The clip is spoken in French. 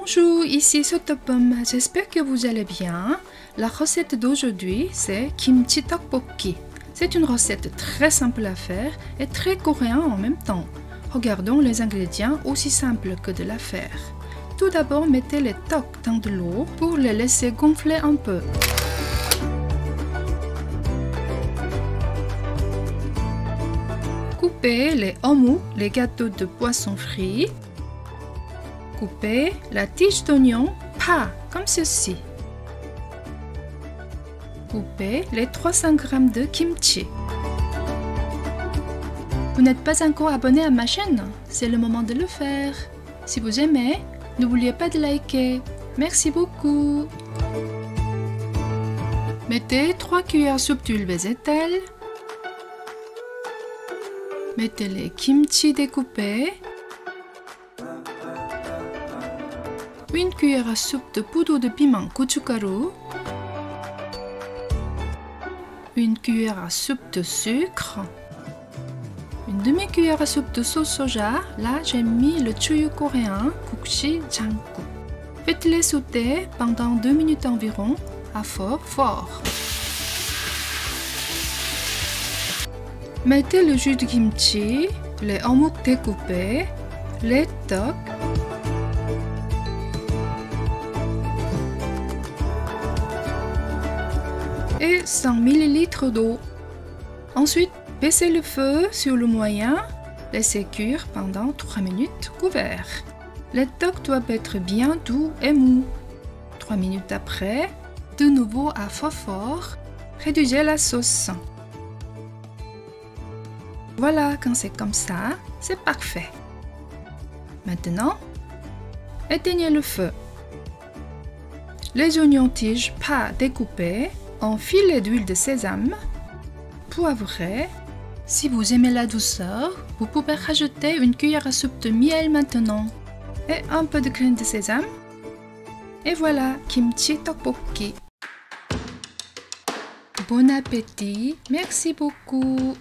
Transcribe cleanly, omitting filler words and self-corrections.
Bonjour, ici Sotopom, j'espère que vous allez bien. La recette d'aujourd'hui, c'est kimchi tteokbokki. C'est une recette très simple à faire et très coréen en même temps. Regardons les ingrédients aussi simples que de la faire. Tout d'abord, mettez les tteok dans de l'eau pour les laisser gonfler un peu. Coupez les omu, les gâteaux de poisson frits. Coupez la tige d'oignon, pas comme ceci. Coupez les 300 g de kimchi. Vous n'êtes pas encore abonné à ma chaîne? C'est le moment de le faire. Si vous aimez, n'oubliez pas de liker. Merci beaucoup. Mettez 3 cuillères soupe d'huile végétale. Mettez les kimchi découpés. Une cuillère à soupe de poudre de piment gochugaru. Une cuillère à soupe de sucre. Une demi-cuillère à soupe de sauce soja. Là, j'ai mis le chuyu coréen, gukshi janggu. Faites-les sauter pendant 2 minutes environ à feu fort. Mettez le jus de kimchi, les omuks découpés, les tteok, et 100 ml d'eau. Ensuite, baissez le feu sur le moyen, laissez cuire pendant 3 minutes couvert. Les tteok doivent être bien doux et mous. 3 minutes après, de nouveau à feu fort, réduisez la sauce. Voilà, quand c'est comme ça, c'est parfait. Maintenant, éteignez le feu. Les oignons tiges pas découpés, en filets d'huile de sésame, poivré. Si vous aimez la douceur, vous pouvez rajouter une cuillère à soupe de miel maintenant et un peu de graines de sésame. Et voilà, kimchi tteokbokki. Bon appétit, merci beaucoup.